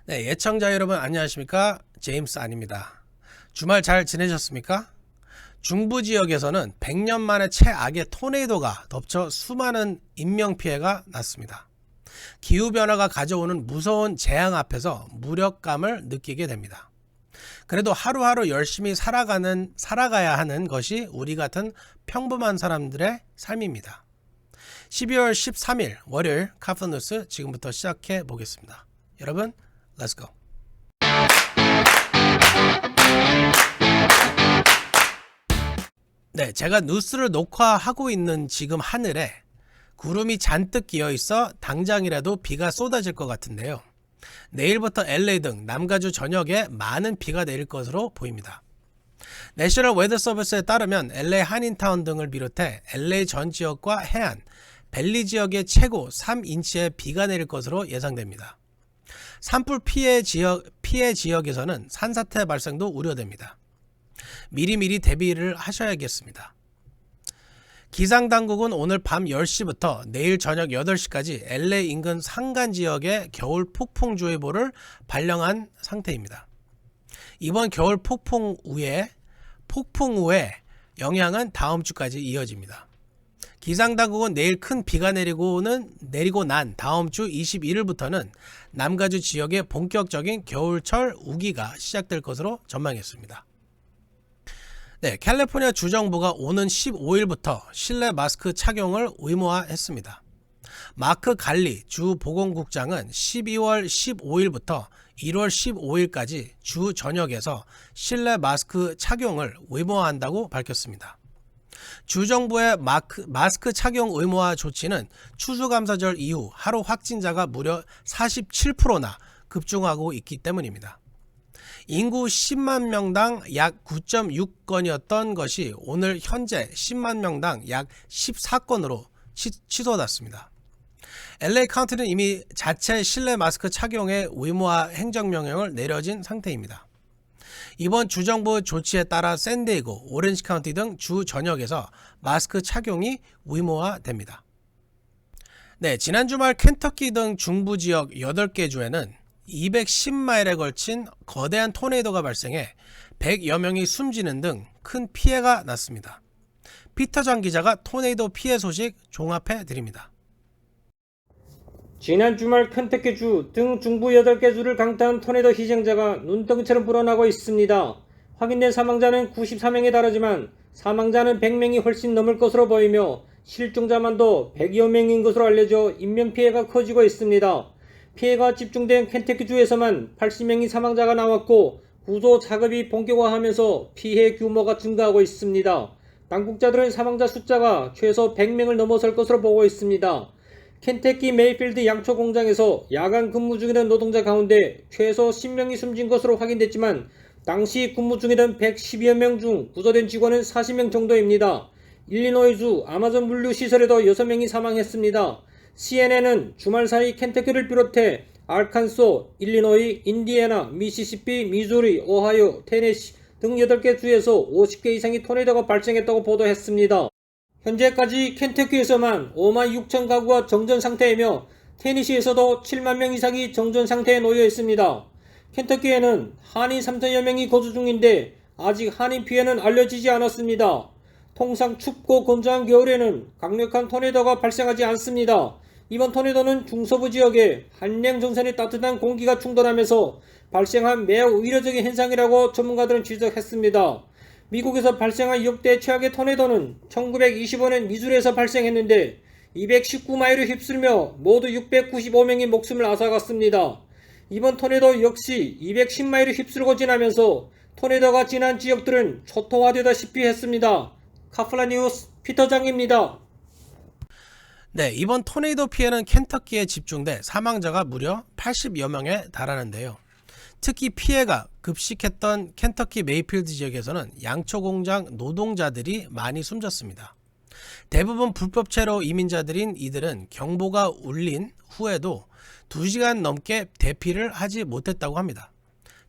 네, 예청자 여러분 안녕하십니까? 제임스 안입니다. 주말 잘 지내셨습니까? 중부 지역에서는 100년 만에 최악의 토네이도가 덮쳐 수많은 인명피해가 났습니다. 기후변화가 가져오는 무서운 재앙 앞에서 무력감을 느끼게 됩니다. 그래도 하루하루 열심히 살아가야 하는 것이 우리 같은 평범한 사람들의 삶입니다. 12월 13일 월요일 카프뉴스 지금부터 시작해 보겠습니다. 여러분, Let's go. 네, 제가 뉴스를 녹화하고 있는 지금 하늘에 구름이 잔뜩 끼어 있어 당장이라도 비가 쏟아질 것 같은데요. 내일부터 LA 등 남가주 전역에 많은 비가 내릴 것으로 보입니다. 내셔널 웨더 서비스에 따르면 LA 한인타운 등을 비롯해 LA 전 지역과 해안, 밸리 지역에 최고 3인치의 비가 내릴 것으로 예상됩니다. 산불 피해 지역에서는 산사태 발생도 우려됩니다. 미리미리 대비를 하셔야겠습니다. 기상당국은 오늘 밤 10시부터 내일 저녁 8시까지 LA 인근 산간 지역에 겨울 폭풍주의보를 발령한 상태입니다. 이번 겨울 폭풍우의 영향은 다음 주까지 이어집니다. 기상당국은 내일 큰 비가 내리고 난 다음 주 21일부터는 남가주 지역에 본격적인 겨울철 우기가 시작될 것으로 전망했습니다. 네, 캘리포니아 주정부가 오는 15일부터 실내 마스크 착용을 의무화했습니다. 마크 갈리 주 보건국장은 12월 15일부터 1월 15일까지 주 전역에서 실내 마스크 착용을 의무화한다고 밝혔습니다. 주정부의 마스크 착용 의무화 조치는 추수감사절 이후 하루 확진자가 무려 47%나 급증하고 있기 때문입니다. 인구 10만 명당 약 9.6건이었던 것이 오늘 현재 10만 명당 약 14건으로 치솟았습니다. LA 카운티는 이미 자체 실내 마스크 착용의 의무화 행정명령을 내려진 상태입니다. 이번 주정부 조치에 따라 샌디에고, 오렌지 카운티 등 주 전역에서 마스크 착용이 의무화됩니다. 네, 지난 주말 켄터키 등 중부 지역 8개 주에는 210마일에 걸친 거대한 토네이도가 발생해 100여 명이 숨지는 등 큰 피해가 났습니다. 피터전 기자가 토네이도 피해 소식 종합해 드립니다. 지난 주말 켄터키주 등 중부 8개 주를 강타한 토네이도 희생자가 눈덩이처럼 불어나고 있습니다. 확인된 사망자는 94명에 달하지만 사망자는 100명이 훨씬 넘을 것으로 보이며 실종자만도 100여 명인 것으로 알려져 인명피해가 커지고 있습니다. 피해가 집중된 켄터키주에서만 80명이 사망자가 나왔고 구조 작업이 본격화하면서 피해 규모가 증가하고 있습니다. 당국자들은 사망자 숫자가 최소 100명을 넘어설 것으로 보고 있습니다. 켄터키 메이필드 양초 공장에서 야간 근무 중이던 노동자 가운데 최소 10명이 숨진 것으로 확인됐지만 당시 근무 중이던 110여 명 중 구조된 직원은 40명 정도입니다. 일리노이주 아마존 물류시설에도 6명이 사망했습니다. CNN은 주말 사이 켄터키를 비롯해 알칸소, 일리노이, 인디애나, 미시시피, 미주리, 오하이오, 테네시 등 8개 주에서 50개 이상의 토네이도가 발생했다고 보도했습니다. 현재까지 켄터키에서만 5만 6천 가구가 정전 상태이며 테니시에서도 7만 명 이상이 정전 상태에 놓여 있습니다. 켄터키에는 한인 3천여 명이 거주 중인데 아직 한인 피해는 알려지지 않았습니다. 통상 춥고 건조한 겨울에는 강력한 토네이도가 발생하지 않습니다. 이번 토네이도는 중서부 지역에 한랭정선의 따뜻한 공기가 충돌하면서 발생한 매우 의례적인 현상이라고 전문가들은 지적했습니다. 미국에서 발생한 역대 최악의 토네이도는 1925년 미주리에서 발생했는데 219마일을 휩쓸며 모두 695명이 목숨을 앗아갔습니다. 이번 토네이도 역시 210마일을 휩쓸고 지나면서 토네이도가 지난 지역들은 초토화되다시피 했습니다. 카플라 뉴스 피터장입니다. 네, 이번 토네이도 피해는 켄터키에 집중돼 사망자가 무려 80여 명에 달하는데요. 특히 피해가 급식했던 켄터키 메이필드 지역에서는 양초 공장 노동자들이 많이 숨졌습니다. 대부분 불법체로 이민자들인 이들은 경보가 울린 후에도 2시간 넘게 대피를 하지 못했다고 합니다.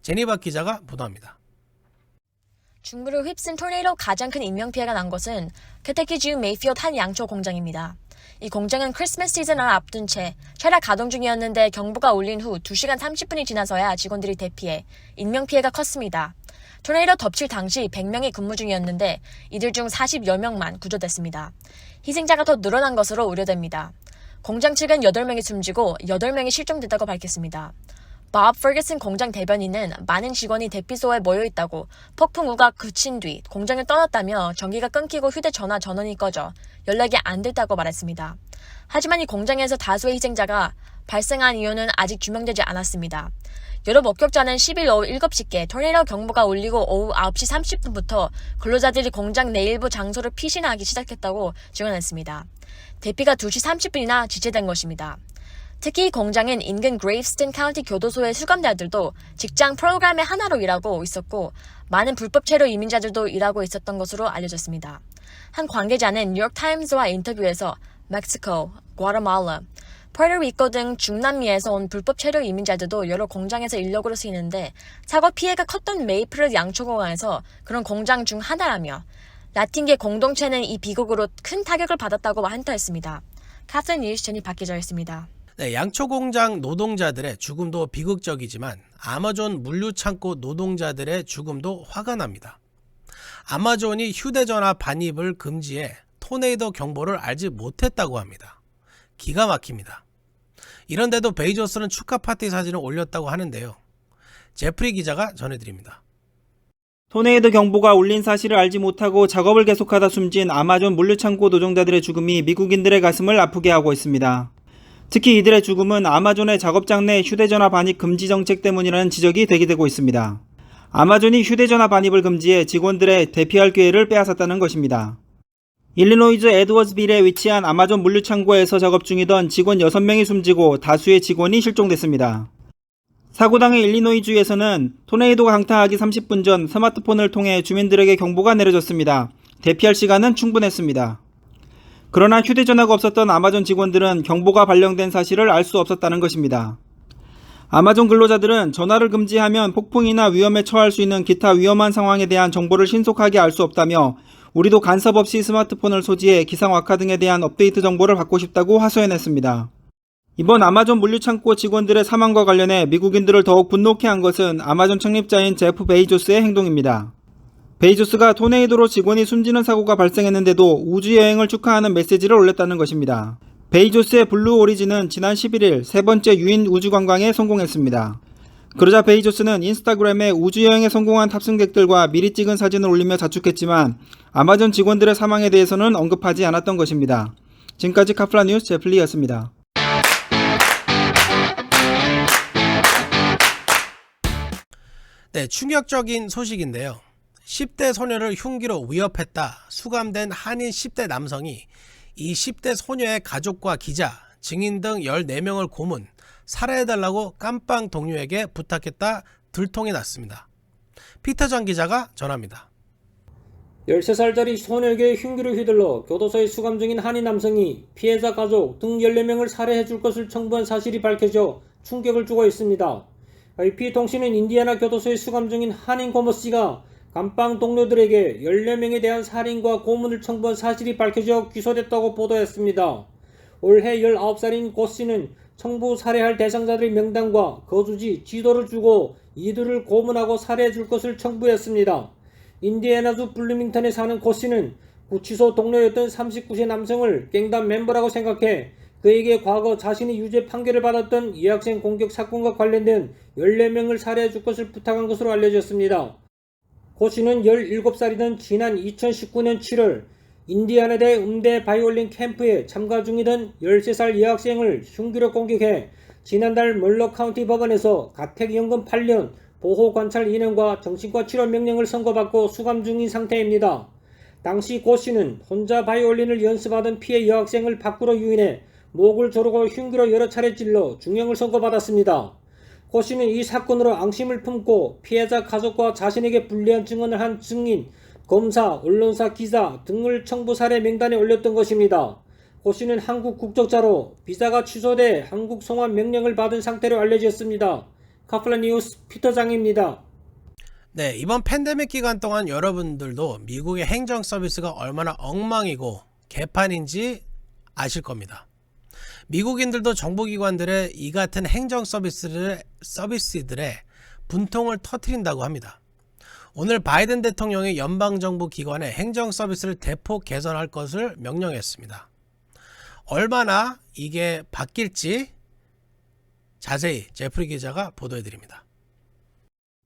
제니바 기자가 보도합니다. 중부를 휩쓴 토네이도 가장 큰 인명피해가 난 곳은 켄터키주 메이필드 한 양초 공장입니다. 이 공장은 크리스마스 시즌을 앞둔 채 철야 가동 중이었는데 경보가 울린 후 2시간 30분이 지나서야 직원들이 대피해 인명피해가 컸습니다. 토네이도 덮칠 당시 100명이 근무 중이었는데 이들 중 40여 명만 구조됐습니다. 희생자가 더 늘어난 것으로 우려됩니다. 공장 측은 8명이 숨지고 8명이 실종됐다고 밝혔습니다. 밥 퍼거슨 공장 대변인은 많은 직원이 대피소에 모여있다고 폭풍우가 그친 뒤 공장을 떠났다며 전기가 끊기고 휴대전화 전원이 꺼져 연락이 안 됐다고 말했습니다. 하지만 이 공장에서 다수의 희생자가 발생한 이유는 아직 규명되지 않았습니다. 여러 목격자는 10일 오후 7시께 토네이도 경보가 울리고 오후 9시 30분부터 근로자들이 공장 내 일부 장소를 피신하기 시작했다고 증언했습니다. 대피가 2시 30분이나 지체된 것입니다. 특히 이 공장은 인근 그레이브스턴 카운티 교도소의 수감자들도 직장 프로그램의 하나로 일하고 있었고 많은 불법 체류 이민자들도 일하고 있었던 것으로 알려졌습니다. 한 관계자는 뉴욕타임스와 인터뷰에서 멕시코, 과테말라, 푸에르리코 등 중남미에서 온 불법 체류 이민자들도 여러 공장에서 인력으로 쓰이는데 사고 피해가 컸던 메이플 양초공항에서 그런 공장 중 하나라며 라틴계 공동체는 이 비극으로 큰 타격을 받았다고 한탄했습니다. 카플린 뉴스 전이 박기자였습니다. 네, 양초 공장 노동자들의 죽음도 비극적이지만 아마존 물류창고 노동자들의 죽음도 화가 납니다. 아마존이 휴대전화 반입을 금지해 토네이도 경보를 알지 못했다고 합니다. 기가 막힙니다. 이런데도 베이조스는 축하 파티 사진을 올렸다고 하는데요. 제프리 기자가 전해드립니다. 토네이도 경보가 울린 사실을 알지 못하고 작업을 계속하다 숨진 아마존 물류창고 노동자들의 죽음이 미국인들의 가슴을 아프게 하고 있습니다. 특히 이들의 죽음은 아마존의 작업장 내 휴대전화 반입 금지 정책 때문이라는 지적이 제기되고 있습니다. 아마존이 휴대전화 반입을 금지해 직원들의 대피할 기회를 빼앗았다는 것입니다. 일리노이주 에드워즈빌에 위치한 아마존 물류창고에서 작업 중이던 직원 6명이 숨지고 다수의 직원이 실종됐습니다. 사고 당일 일리노이주에서는 토네이도가 강타하기 30분 전 스마트폰을 통해 주민들에게 경보가 내려졌습니다. 대피할 시간은 충분했습니다. 그러나 휴대전화가 없었던 아마존 직원들은 경보가 발령된 사실을 알 수 없었다는 것입니다. 아마존 근로자들은 전화를 금지하면 폭풍이나 위험에 처할 수 있는 기타 위험한 상황에 대한 정보를 신속하게 알 수 없다며 우리도 간섭 없이 스마트폰을 소지해 기상 악화 등에 대한 업데이트 정보를 받고 싶다고 하소연했습니다. 이번 아마존 물류창고 직원들의 사망과 관련해 미국인들을 더욱 분노케 한 것은 아마존 창립자인 제프 베이조스의 행동입니다. 베이조스가 토네이도로 직원이 숨지는 사고가 발생했는데도 우주여행을 축하하는 메시지를 올렸다는 것입니다. 베이조스의 블루 오리진은 지난 11일 세 번째 유인 우주관광에 성공했습니다. 그러자 베이조스는 인스타그램에 우주여행에 성공한 탑승객들과 미리 찍은 사진을 올리며 자축했지만 아마존 직원들의 사망에 대해서는 언급하지 않았던 것입니다. 지금까지 카플라 뉴스 제플리였습니다. 네, 충격적인 소식인데요. 10대 소녀를 흉기로 위협했다 수감된 한인 10대 남성이 이 10대 소녀의 가족과 기자, 증인 등 14명을 고문, 살해해달라고 깜빵 동료에게 부탁했다 들통이 났습니다. 피터 전 기자가 전합니다. 13살짜리 소녀에게 흉기를 휘둘러 교도소에 수감 중인 한인 남성이 피해자 가족 등 14명을 살해해줄 것을 청부한 사실이 밝혀져 충격을 주고 있습니다. AP통신은 인디애나 교도소에 수감 중인 한인 고모 씨가 감방 동료들에게 14명에 대한 살인과 고문을 청부한 사실이 밝혀져 기소됐다고 보도했습니다. 올해 19살인 고 씨는 청부 살해할 대상자들의 명단과 거주지, 지도를 주고 이들을 고문하고 살해해줄 것을 청부했습니다. 인디애나주 블루밍턴에 사는 고 씨는 구치소 동료였던 39세 남성을 갱단 멤버라고 생각해 그에게 과거 자신이 유죄 판결을 받았던 여학생 공격 사건과 관련된 14명을 살해해줄 것을 부탁한 것으로 알려졌습니다. 고 씨는 17살이던 지난 2019년 7월 인디애나대 음대 바이올린 캠프에 참가 중이던 13살 여학생을 흉기로 공격해 지난달 멀러 카운티 법원에서 가택연금 8년, 보호관찰 2년과 정신과 치료 명령을 선고받고 수감 중인 상태입니다. 당시 고 씨는 혼자 바이올린을 연습하던 피해 여학생을 밖으로 유인해 목을 조르고 흉기로 여러 차례 찔러 중형을 선고받았습니다. 고 씨는 이 사건으로 앙심을 품고 피해자 가족과 자신에게 불리한 증언을 한 증인, 검사, 언론사 기자 등을 청부 살해 명단에 올렸던 것입니다. 고 씨는 한국 국적자로 비자가 취소돼 한국 송환 명령을 받은 상태로 알려졌습니다. 카플라 뉴스 피터장입니다. 네, 이번 팬데믹 기간 동안 여러분들도 미국의 행정 서비스가 얼마나 엉망이고 개판인지 아실 겁니다. 미국인들도 정보기관들의 이 같은 행정 서비스들의 분통을 터뜨린다고 합니다. 오늘 바이든 대통령이 연방정부 기관의 행정 서비스를 대폭 개선할 것을 명령했습니다. 얼마나 이게 바뀔지 자세히 제프리 기자가 보도해드립니다.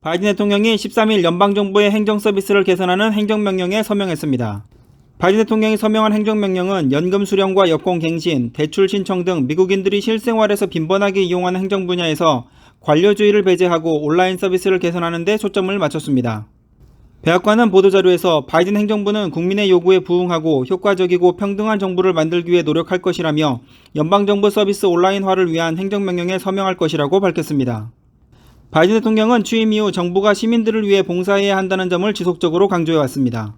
바이든 대통령이 13일 연방정부의 행정 서비스를 개선하는 행정명령에 서명했습니다. 바이든 대통령이 서명한 행정명령은 연금 수령과 여권 갱신, 대출 신청 등 미국인들이 실생활에서 빈번하게 이용하는 행정 분야에서 관료주의를 배제하고 온라인 서비스를 개선하는 데 초점을 맞췄습니다. 백악관은 보도자료에서 바이든 행정부는 국민의 요구에 부응하고 효과적이고 평등한 정부를 만들기 위해 노력할 것이라며 연방정부 서비스 온라인화를 위한 행정명령에 서명할 것이라고 밝혔습니다. 바이든 대통령은 취임 이후 정부가 시민들을 위해 봉사해야 한다는 점을 지속적으로 강조해왔습니다.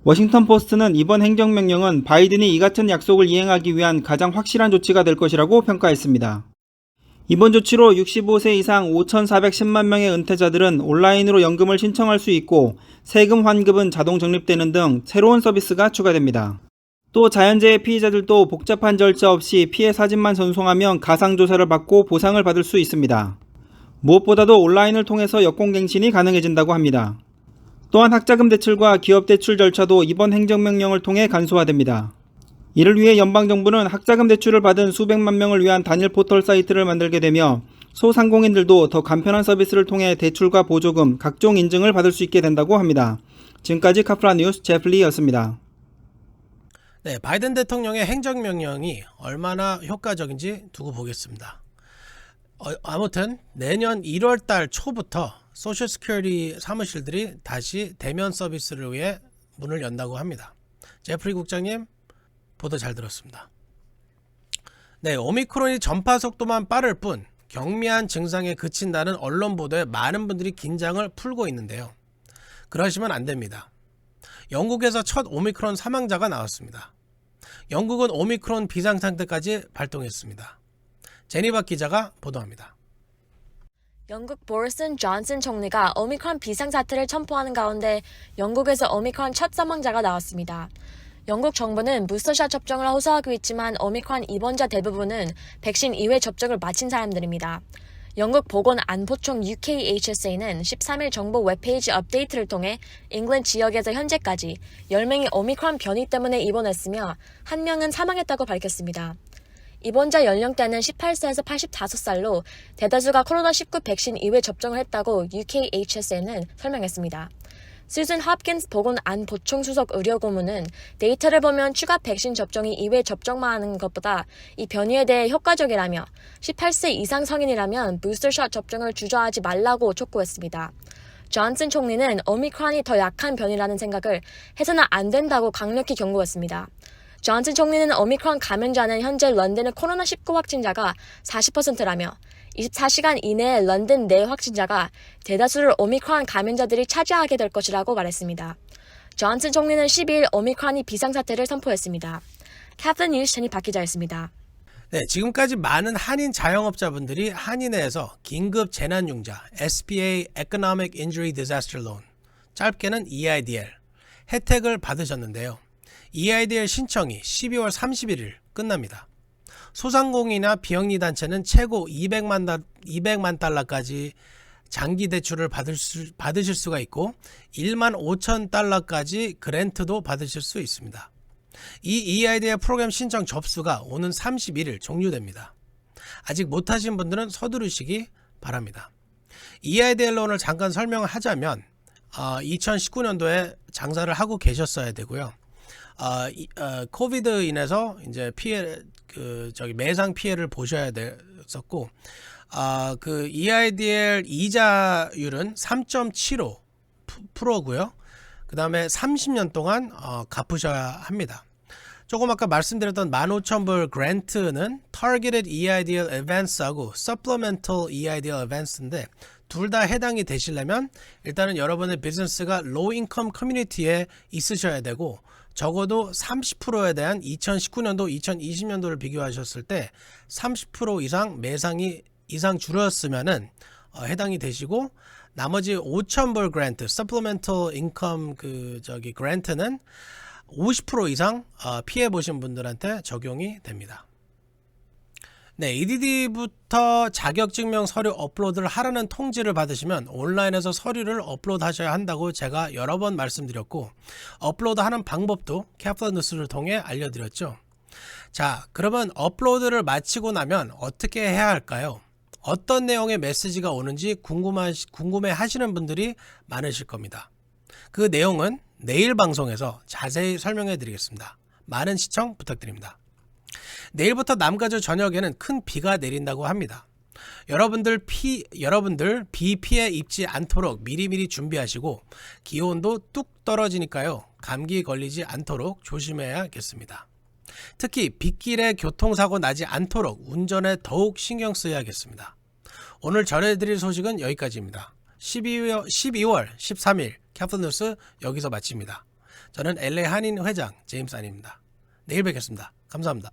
워싱턴 포스트는 이번 행정명령은 바이든이 이 같은 약속을 이행하기 위한 가장 확실한 조치가 될 것이라고 평가했습니다. 이번 조치로 65세 이상 5,410만 명의 은퇴자들은 온라인으로 연금을 신청할 수 있고 세금 환급은 자동 적립되는 등 새로운 서비스가 추가됩니다. 또 자연재해 피해자들도 복잡한 절차 없이 피해 사진만 전송하면 가상조사를 받고 보상을 받을 수 있습니다. 무엇보다도 온라인을 통해서 여권갱신이 가능해진다고 합니다. 또한 학자금 대출과 기업 대출 절차도 이번 행정명령을 통해 간소화됩니다. 이를 위해 연방정부는 학자금 대출을 받은 수백만 명을 위한 단일 포털 사이트를 만들게 되며 소상공인들도 더 간편한 서비스를 통해 대출과 보조금, 각종 인증을 받을 수 있게 된다고 합니다. 지금까지 카프라 뉴스 제플리였습니다. 네, 바이든 대통령의 행정명령이 얼마나 효과적인지 두고 보겠습니다. 아무튼 내년 1월달 초부터 소셜 시큐리티 사무실들이 다시 대면 서비스를 위해 문을 연다고 합니다. 제프리 국장님 보도 잘 들었습니다. 네, 오미크론이 전파 속도만 빠를 뿐 경미한 증상에 그친다는 언론 보도에 많은 분들이 긴장을 풀고 있는데요. 그러시면 안 됩니다. 영국에서 첫 오미크론 사망자가 나왔습니다. 영국은 오미크론 비상상태까지 발동했습니다. 제니바 기자가 보도합니다. 영국 보리슨 존슨 총리가 오미크론 비상사태를 선포하는 가운데 영국에서 오미크론 첫 사망자가 나왔습니다. 영국 정부는 부스터샷 접종을 호소하고 있지만 오미크론 입원자 대부분은 백신 2회 접종을 마친 사람들입니다. 영국 보건안보청 UKHSA는 13일 정부 웹페이지 업데이트를 통해 잉글랜드 지역에서 현재까지 10명이 오미크론 변이 때문에 입원했으며 1명은 사망했다고 밝혔습니다. 입원자 연령대는 18세에서 85살로 대다수가 코로나19 백신 2회 접종을 했다고 UKHSA는 설명했습니다. 수즌 홉킨스 보건안보총 수석 의료고문은 데이터를 보면 추가 백신 접종이 2회 접종만 하는 것보다 이 변이에 대해 효과적이라며 18세 이상 성인이라면 부스터샷 접종을 주저하지 말라고 촉구했습니다. 존슨 총리는 오미크론이 더 약한 변이라는 생각을 해서는 안 된다고 강력히 경고했습니다. 존슨 총리는 오미크론 감염자는 현재 런던의 코로나19 확진자가 40%라며 24시간 이내에 런던 내 확진자가 대다수를 오미크론 감염자들이 차지하게 될 것이라고 말했습니다. 존슨 총리는 12일 오미크론이 비상사태를 선포했습니다. 카플 뉴스 제니바 기자였습니다. 네, 지금까지 많은 한인 자영업자분들이 한인회에서 긴급 재난융자 SBA Economic Injury Disaster Loan, 짧게는 EIDL 혜택을 받으셨는데요. EIDL 신청이 12월 31일 끝납니다. 소상공인이나 비영리 단체는 최고 200만 달러까지 장기 대출을 받으실 수가 있고 1만 5천 달러까지 그랜트도 받으실 수 있습니다. 이 EIDL 프로그램 신청 접수가 오는 31일 종료됩니다. 아직 못하신 분들은 서두르시기 바랍니다. EIDL론을 잠깐 설명을 하자면 2019년도에 장사를 하고 계셨어야 되고요. 코비드 인해서 이제 매상 피해를 보셔야 됐었고, 그 EIDL 이자율은 3.75%고요. 그 다음에 30년 동안 갚으셔야 합니다. 조금 아까 말씀드렸던 15,000불 그랜트는 Targeted EIDL Advance하고 Supplemental EIDL Advance인데 둘 다 해당이 되시려면 일단은 여러분의 비즈니스가 로우 인컴 커뮤니티에 있으셔야 되고 적어도 30%에 대한 2019년도, 2020년도를 비교하셨을 때 30% 이상 매상이 이상 줄었으면은 해당이 되시고 나머지 5,000불 그랜트, Supplemental Income 그랜트는 50% 이상 피해 보신 분들한테 적용이 됩니다. 네, EDD부터 자격증명 서류 업로드를 하라는 통지를 받으시면 온라인에서 서류를 업로드 하셔야 한다고 제가 여러 번 말씀드렸고, 업로드 하는 방법도 캡스톤 뉴스를 통해 알려드렸죠. 자, 그러면 업로드를 마치고 나면 어떻게 해야 할까요? 어떤 내용의 메시지가 오는지 궁금해 하시는 분들이 많으실 겁니다. 그 내용은 내일 방송에서 자세히 설명해 드리겠습니다. 많은 시청 부탁드립니다. 내일부터 남가주 전역에는 큰 비가 내린다고 합니다. 여러분들 비 피해 입지 않도록 미리미리 준비하시고, 기온도 뚝 떨어지니까요, 감기 걸리지 않도록 조심해야겠습니다. 특히 빗길에 교통사고 나지 않도록 운전에 더욱 신경 써야겠습니다. 오늘 전해드릴 소식은 여기까지입니다. 12월 13일 캡스톤 뉴스 여기서 마칩니다. 저는 LA 한인 회장 제임스 안입니다. 내일 뵙겠습니다. 감사합니다.